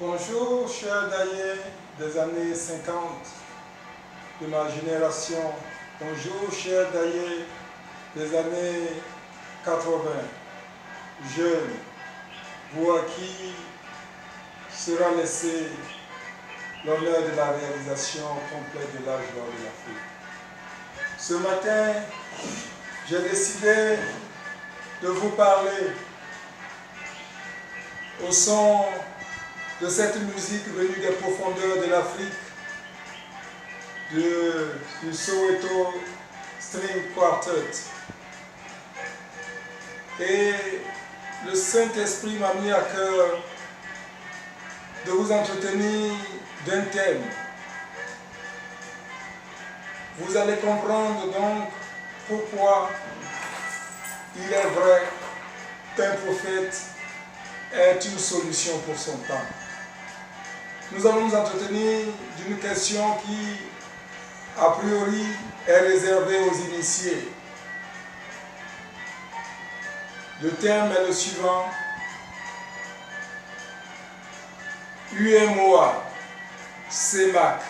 Bonjour, chers Daïens des années 50 de ma génération. Bonjour, chers Daïens des années 80, jeunes, vous à qui sera laissé l'honneur de la réalisation complète de l'âge d'or de l'Afrique. Ce matin, j'ai décidé de vous parler au son de cette musique venue des profondeurs de l'Afrique, du Soweto String Quartet. Et le Saint-Esprit m'a mis à cœur de vous entretenir d'un thème. Vous allez comprendre donc pourquoi il est vrai qu'un prophète est une solution pour son temps. Nous allons nous entretenir d'une question qui, a priori, est réservée aux initiés. Le thème est le suivant. UMOA, CEMAC.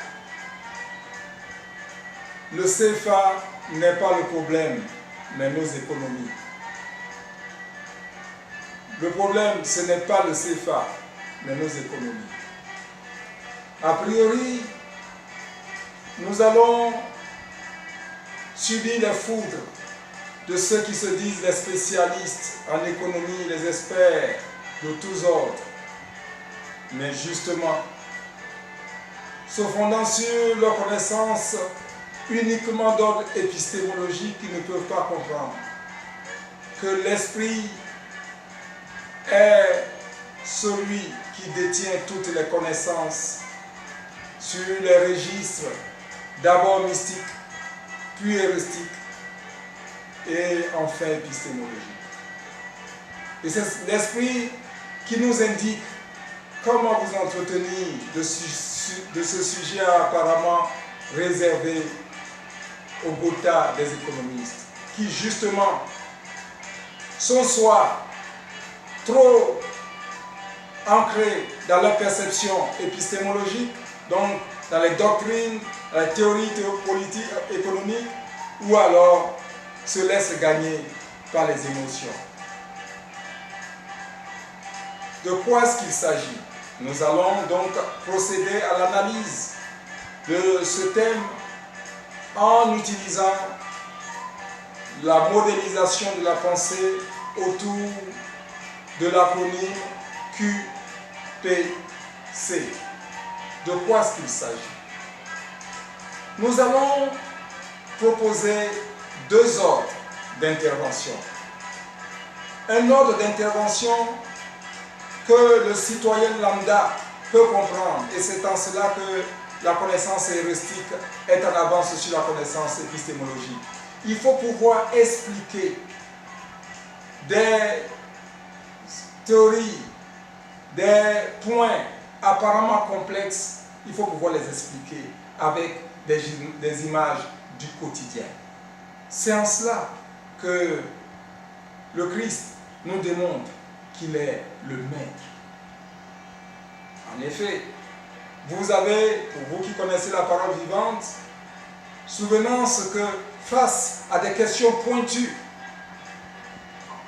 Le CFA n'est pas le problème, mais nos économies. Le problème, ce n'est pas le CFA, mais nos économies. A priori, nous allons subir les foudres de ceux qui se disent les spécialistes en économie, les experts de tous ordres. Mais justement, se fondant sur leur connaissance uniquement d'ordre épistémologique, ils ne peuvent pas comprendre que l'esprit est celui qui détient toutes les connaissances sur les registres d'abord mystiques, puis héuristiques et enfin épistémologiques. Et c'est l'esprit qui nous indique comment vous entretenir de ce sujet apparemment réservé au quota des économistes, qui justement sont soit trop ancrés dans leur perception épistémologique, donc dans les doctrines, la théorie politique, économique, ou alors se laissent gagner par les émotions. De quoi est-ce qu'il s'agit? Nous allons donc procéder à l'analyse de ce thème en utilisant la modélisation de la pensée autour de l'acronyme QPC. De quoi est-ce qu'il s'agit? Nous allons proposer deux ordres d'intervention. Un ordre d'intervention que le citoyen lambda peut comprendre, et c'est en cela que la connaissance heuristique est en avance sur la connaissance épistémologique. Il faut pouvoir expliquer des théories, des points apparemment complexes, il faut pouvoir les expliquer avec des images du quotidien. C'est en cela que le Christ nous démontre qu'il est le maître. En effet, vous avez, pour vous qui connaissez la parole vivante, souvenance que face à des questions pointues,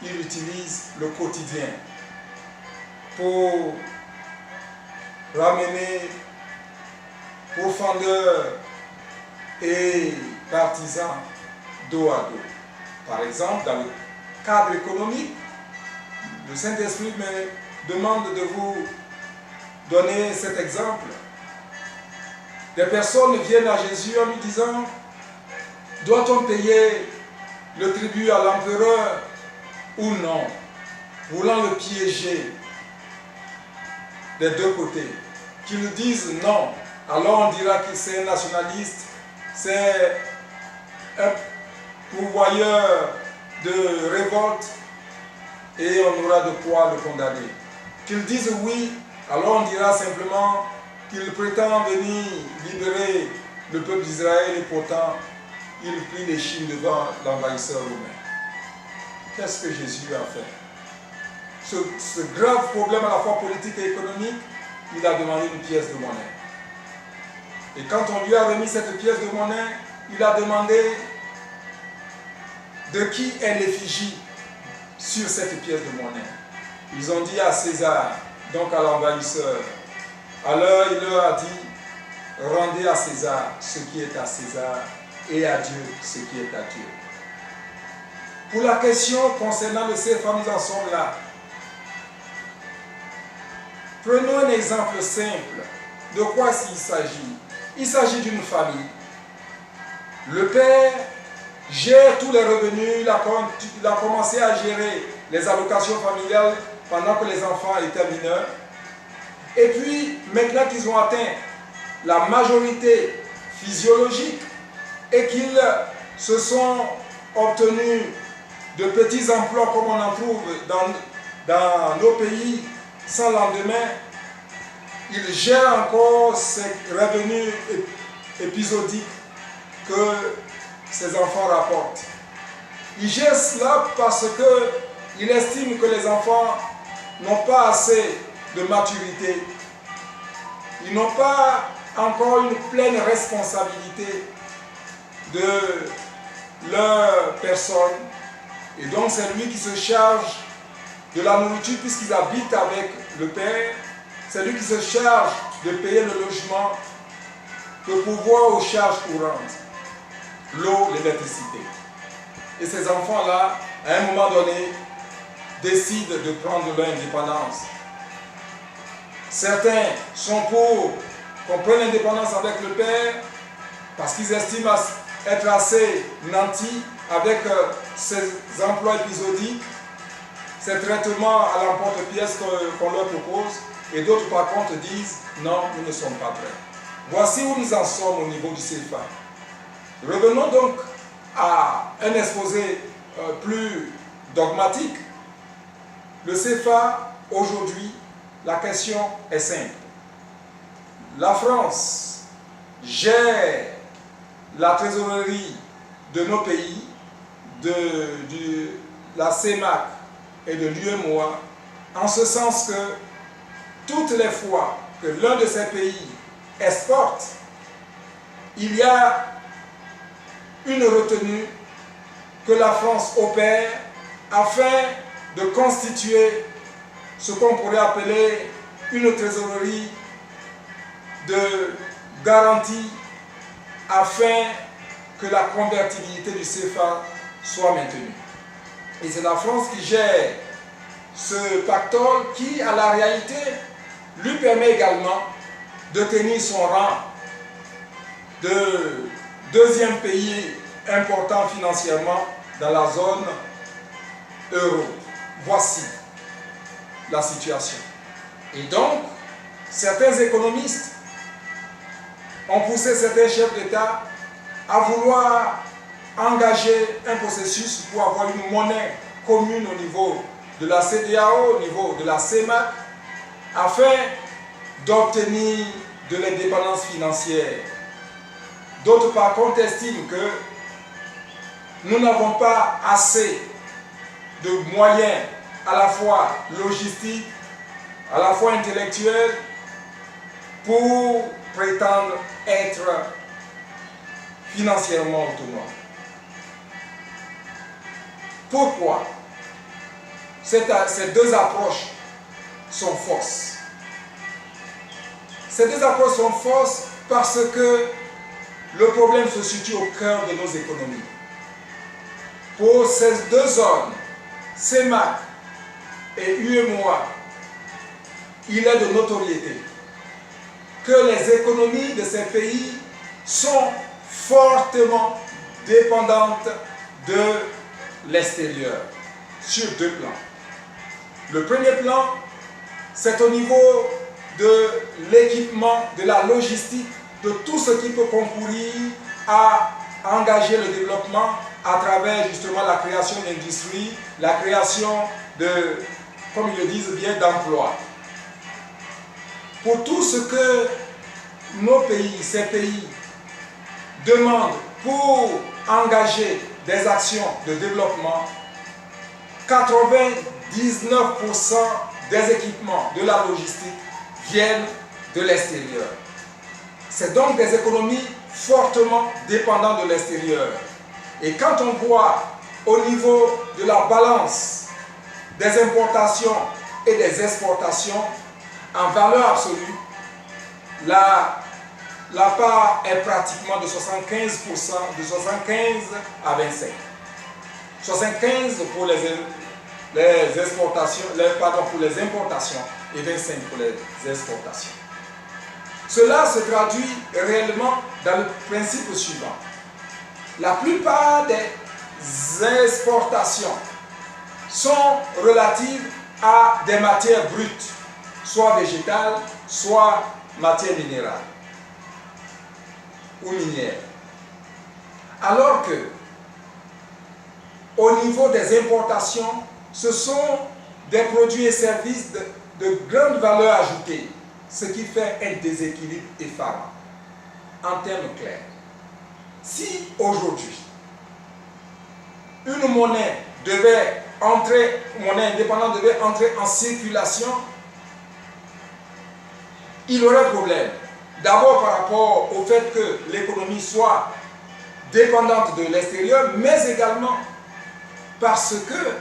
il utilise le quotidien pour ramener profondeur et partisans dos à dos. Par exemple, dans le cadre économique, le Saint-Esprit me demande de vous donner cet exemple. Des personnes viennent à Jésus en lui disant: doit-on payer le tribut à l'empereur ou non? Voulant le piéger des deux côtés. Qu'ils disent non, alors on dira que c'est un nationaliste, c'est un pourvoyeur de révolte et on aura de quoi le condamner. Qu'ils disent oui, alors on dira simplement qu'il prétend venir libérer le peuple d'Israël et pourtant il plie les chines devant l'envahisseur romain. Qu'est-ce que Jésus a fait? Ce grave problème à la fois politique et économique il a demandé une pièce de monnaie. Et quand on lui a remis cette pièce de monnaie, il a demandé de qui est l'effigie sur cette pièce de monnaie. Ils ont dit à César, donc à l'envahisseur. Alors il leur a dit, rendez à César ce qui est à César et à Dieu ce qui est à Dieu. Pour la question concernant le CFA, nous en sommes là. Prenons un exemple simple. De quoi il s'agit? Il s'agit d'une famille. Le père gère tous les revenus, il a commencé à gérer les allocations familiales pendant que les enfants étaient mineurs. Et puis, maintenant qu'ils ont atteint la majorité physiologique et qu'ils se sont obtenus de petits emplois comme on en trouve dans nos pays sans lendemain, ils gèrent encore ces revenus épisodiques que ces enfants rapportent. Ils gèrent cela parce qu'ils estiment que les enfants n'ont pas assez de maturité. Ils n'ont pas encore une pleine responsabilité de leur personne. Et donc c'est lui qui se charge de la nourriture puisqu'ils habitent avec le père. C'est lui qui se charge de payer le logement, de pourvoir aux charges courantes, l'eau, l'électricité. Et ces enfants-là, à un moment donné, décident de prendre leur indépendance. Certains sont pour qu'on prenne l'indépendance avec le père parce qu'ils estiment être assez nantis avec ces emplois épisodiques, ces traitements à l'emporte-pièce qu'on leur propose, et d'autres par contre disent non, nous ne sommes pas prêts. Voici où nous en sommes au niveau du CFA. Revenons donc à un exposé plus dogmatique. Le CFA, aujourd'hui, la question est simple. La France gère la trésorerie de nos pays, de la CEMAC et de l'UEMOA, en ce sens que toutes les fois que l'un de ces pays exporte, il y a une retenue que la France opère afin de constituer ce qu'on pourrait appeler une trésorerie de garantie afin que la convertibilité du CFA soit maintenue. Et c'est la France qui gère ce pactole qui, à la réalité, lui permet également de tenir son rang de deuxième pays important financièrement dans la zone euro. Voici la situation. Et donc, certains économistes ont poussé certains chefs d'État à vouloir engager un processus pour avoir une monnaie commune au niveau de la CEDEAO, au niveau de la CEMAC, afin d'obtenir de l'indépendance financière. D'autres par contre estiment que nous n'avons pas assez de moyens à la fois logistiques, à la fois intellectuels, pour prétendre être financièrement autonome. Pourquoi ces deux approches sont fausses? Ces deux approches sont fausses parce que le problème se situe au cœur de nos économies. Pour ces deux zones, CEMAC et UEMOA, il est de notoriété que les économies de ces pays sont fortement dépendantes de l'extérieur, sur deux plans. Le premier plan, c'est au niveau de l'équipement, de la logistique, de tout ce qui peut concourir à engager le développement à travers justement la création d'industries, la création de, comme ils le disent bien, d'emplois. Pour tout ce que nos pays, ces pays, demandent pour engager des actions de développement, 99% des équipements de la logistique viennent de l'extérieur. C'est donc des économies fortement dépendantes de l'extérieur. Et quand on voit au niveau de la balance des importations et des exportations, en valeur absolue, la part est pratiquement de 75%, de 75 à 25. 75 pour les exportations, pour les importations et 25 pour les exportations. Cela se traduit réellement dans le principe suivant. La plupart des exportations sont relatives à des matières brutes, soit végétales, soit matières minérales ou minières. Alors que, au niveau des importations, ce sont des produits et services de grande valeur ajoutée, ce qui fait un déséquilibre effarant. En termes clairs, si aujourd'hui, une monnaie indépendante devait entrer en circulation, il y aurait problème. D'abord par rapport au fait que l'économie soit dépendante de l'extérieur, mais également parce que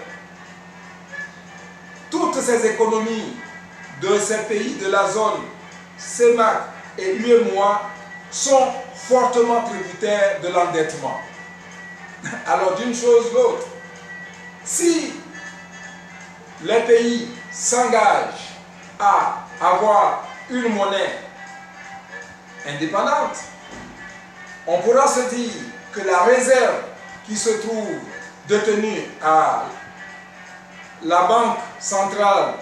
toutes ces économies de ces pays de la zone CEMAC et UEMOA sont fortement tributaires de l'endettement. Alors d'une chose l'autre, si les pays s'engagent à avoir une monnaie indépendante, on pourra se dire que la réserve qui se trouve détenue à la Banque centrale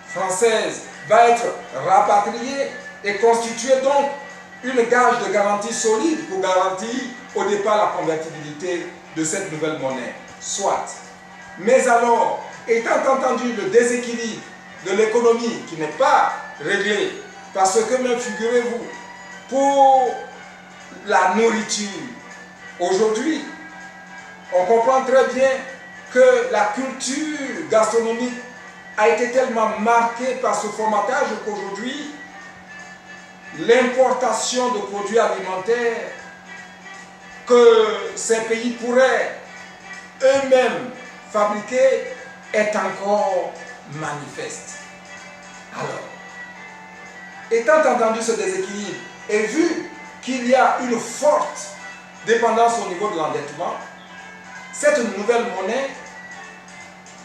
française va être rapatriée et constituer donc une gage de garantie solide pour garantir au départ la convertibilité de cette nouvelle monnaie. Soit. Mais alors, étant entendu le déséquilibre de l'économie qui n'est pas réglé, parce que même figurez-vous, pour la nourriture, aujourd'hui, on comprend très bien que la culture gastronomique a été tellement marquée par ce formatage qu'aujourd'hui, l'importation de produits alimentaires que ces pays pourraient eux-mêmes fabriquer est encore manifeste. Alors, étant entendu ce déséquilibre et vu qu'il y a une forte dépendance au niveau de l'endettement, cette nouvelle monnaie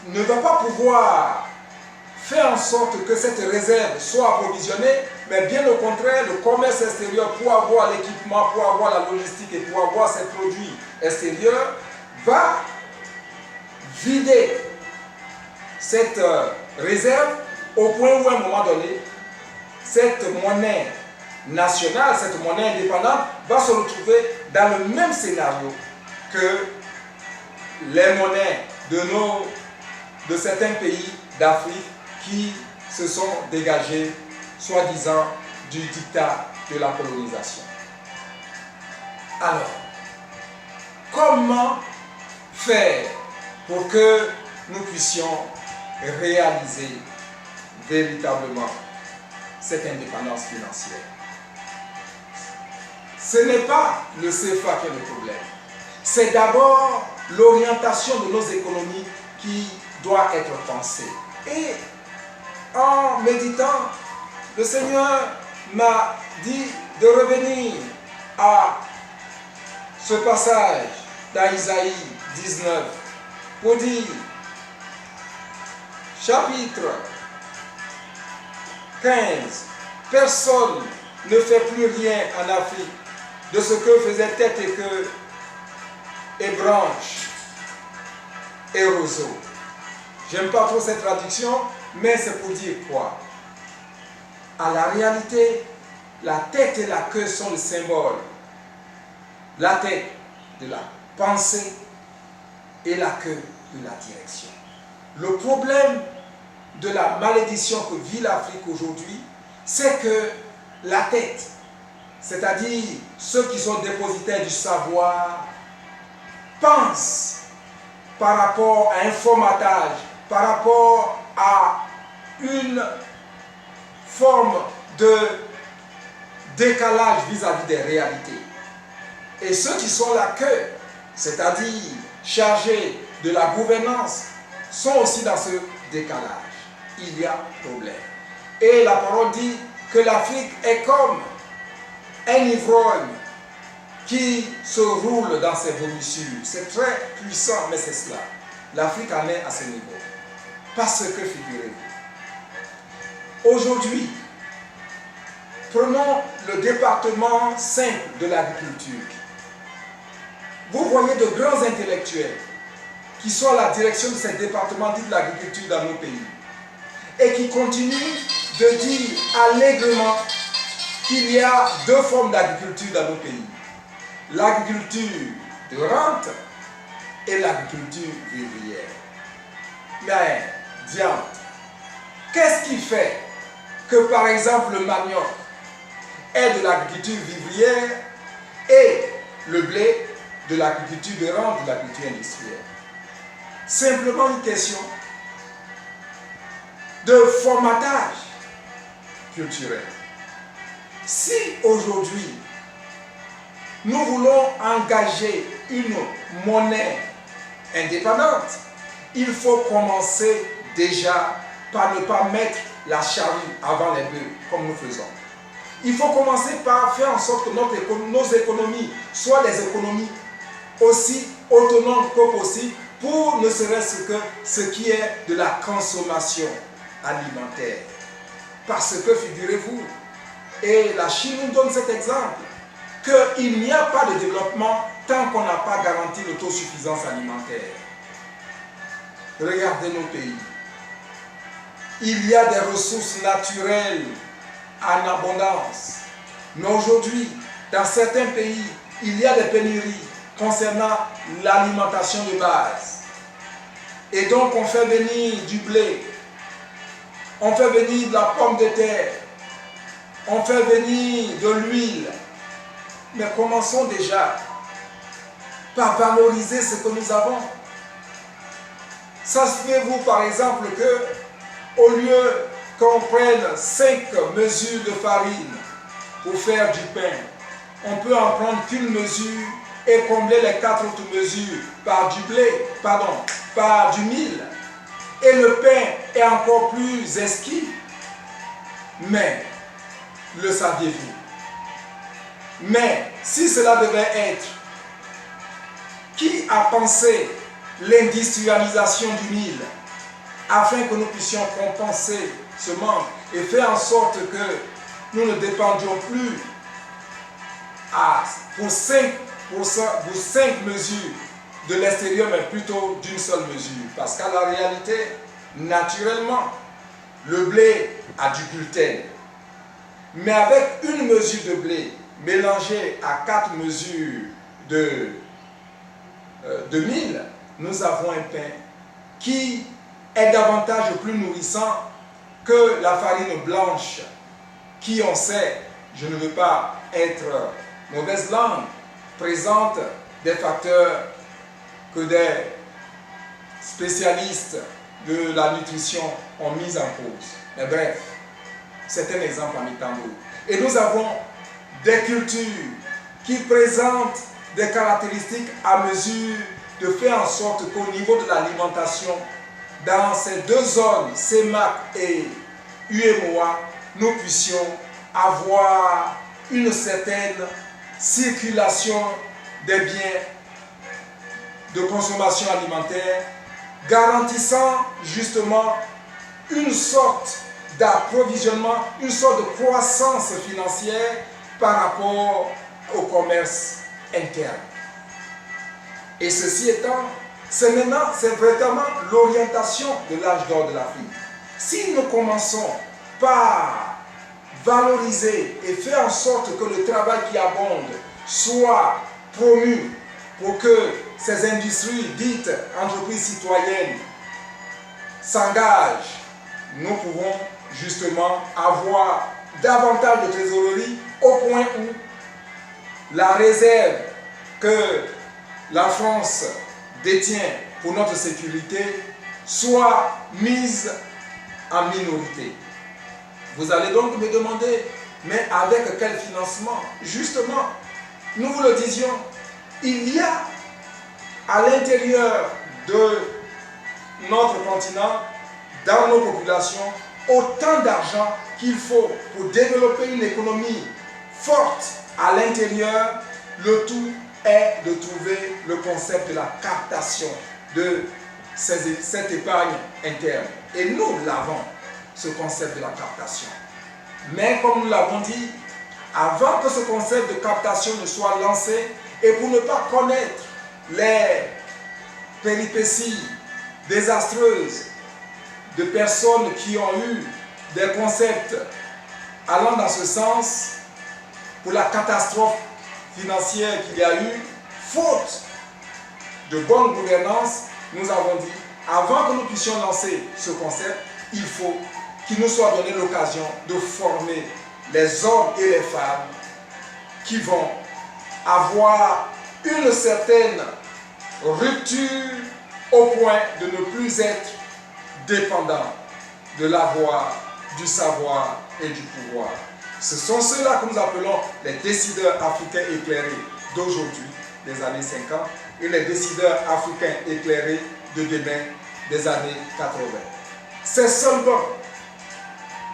ne va pas pouvoir faire en sorte que cette réserve soit approvisionnée, mais bien au contraire, le commerce extérieur, pour avoir l'équipement, pour avoir la logistique et pour avoir ces produits extérieurs, va vider cette réserve au point où à un moment donné, cette monnaie nationale, cette monnaie indépendante va se retrouver dans le même scénario que les monnaies de certains pays d'Afrique qui se sont dégagés, soi-disant, du diktat de la colonisation. Alors, comment faire pour que nous puissions réaliser véritablement cette indépendance financière? Ce n'est pas le CFA qui est le problème. C'est d'abord l'orientation de nos économies qui doit être pensée. Et en méditant, le Seigneur m'a dit de revenir à ce passage d'Isaïe 19 pour dire, chapitre 15, personne ne fait plus rien en Afrique de ce que faisait tête et queue et branche et roseau. J'aime pas trop cette traduction, mais c'est pour dire quoi? À la réalité, la tête et la queue sont le symbole. La tête de la pensée et la queue de la direction. Le problème de la malédiction que vit l'Afrique aujourd'hui, c'est que la tête, c'est-à-dire ceux qui sont dépositaires du savoir, pensent par rapport à un formatage, par rapport à une forme de décalage vis-à-vis des réalités. Et ceux qui sont là que, c'est-à-dire chargés de la gouvernance, sont aussi dans ce décalage. Il y a problème. Et la parole dit que l'Afrique est comme un ivrogne qui se roule dans ses vomissures. C'est très puissant, mais c'est cela. L'Afrique en est à ce niveau. Parce que, figurez-vous, aujourd'hui, prenons le département simple de l'agriculture. Vous voyez de grands intellectuels qui sont à la direction de ces départements dits de l'agriculture dans nos pays et qui continuent de dire allègrement qu'il y a deux formes d'agriculture dans nos pays. L'agriculture de rente et l'agriculture vivrière. Mais, diante, qu'est-ce qui fait que, par exemple, le manioc est de l'agriculture vivrière et le blé de l'agriculture de rente, de l'agriculture industrielle? Simplement une question de formatage culturel. Si aujourd'hui, nous voulons engager une monnaie indépendante, il faut commencer déjà par ne pas mettre la charrue avant les bœufs, comme nous faisons. Il faut commencer par faire en sorte que nos économies soient des économies aussi autonomes que possible pour ne serait-ce que ce qui est de la consommation alimentaire. Parce que, figurez-vous, et la Chine nous donne cet exemple, qu'il n'y a pas de développement tant qu'on n'a pas garanti l'autosuffisance alimentaire. Regardez nos pays. Il y a des ressources naturelles en abondance. Mais aujourd'hui, dans certains pays, il y a des pénuries concernant l'alimentation de base. Et donc on fait venir du blé, on fait venir de la pomme de terre, on fait venir de l'huile. Mais commençons déjà par valoriser ce que nous avons. Saviez-vous par exemple que au lieu qu'on prenne 5 mesures de farine pour faire du pain, on peut en prendre qu'une mesure et combler les 4 autres mesures par du blé, par du mil. Et le pain est encore plus exquis. Mais, le saviez-vous? Mais, si cela devait être, qui a pensé l'industrialisation du mil afin que nous puissions compenser ce manque et faire en sorte que nous ne dépendions plus pour 5 mesures de l'extérieur, mais plutôt d'une seule mesure. Parce qu'à la réalité, naturellement, le blé a du gluten. Mais avec une mesure de blé mélangée à 4 mesures de mil, nous avons un pain qui est davantage plus nourrissant que la farine blanche, qui, on sait, je ne veux pas être mauvaise langue, présente des facteurs que des spécialistes de la nutrition ont mis en cause. Mais bref, c'est un exemple parmi tant d'autres. Et nous avons des cultures qui présentent des caractéristiques à mesure de faire en sorte qu'au niveau de l'alimentation, dans ces deux zones, CEMAC et UEMOA, nous puissions avoir une certaine circulation des biens de consommation alimentaire, garantissant justement une sorte d'approvisionnement, une sorte de croissance financière par rapport au commerce interne. Et ceci étant, c'est vraiment l'orientation de l'âge d'or de l'Afrique. Si nous commençons par valoriser et faire en sorte que le travail qui abonde soit promu pour que ces industries dites entreprises citoyennes s'engagent, nous pouvons justement avoir davantage de trésorerie au point où la réserve que la France détient pour notre sécurité soit mise en minorité. Vous allez donc me demander, mais avec quel financement? Justement, nous vous le disions, il y a à l'intérieur de notre continent, dans nos populations, autant d'argent qu'il faut pour développer une économie forte à l'intérieur. Le tout est de trouver le concept de la captation de cette épargne interne. Et nous l'avons, ce concept de la captation. Mais comme nous l'avons dit, avant que ce concept de captation ne soit lancé, et pour ne pas connaître les péripéties désastreuses de personnes qui ont eu des concepts allant dans ce sens, pour la catastrophe financière qu'il y a eu, faute de bonne gouvernance, nous avons dit, avant que nous puissions lancer ce concept, il faut qu'il nous soit donné l'occasion de former les hommes et les femmes qui vont avoir une certaine rupture au point de ne plus être dépendants de l'avoir, du savoir et du pouvoir. Ce sont ceux-là que nous appelons les décideurs africains éclairés d'aujourd'hui, des années 50, et les décideurs africains éclairés de demain, des années 80. C'est seulement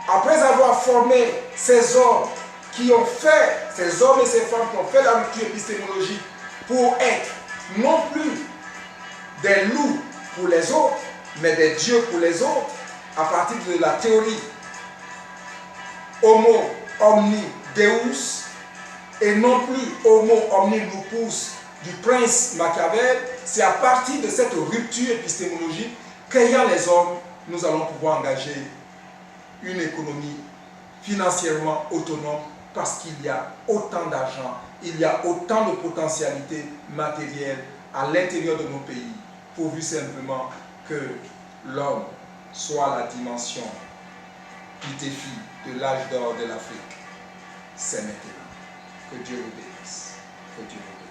après avoir formé ces hommes qui ont fait, ces hommes et ces femmes qui ont fait la rupture épistémologique pour être non plus des loups pour les autres, mais des dieux pour les autres, à partir de la théorie Homo omni Deus et non plus Homo omni lupus du prince Machiavel. C'est à partir de cette rupture épistémologique qu'ayant les hommes, nous allons pouvoir engager une économie financièrement autonome, parce qu'il y a autant d'argent, il y a autant de potentialités matérielles à l'intérieur de nos pays, pourvu simplement que l'homme soit la dimension du défi de l'âge d'or de l'Afrique. C'est maintenant. Que Dieu vous bénisse. Que Dieu vous bénisse.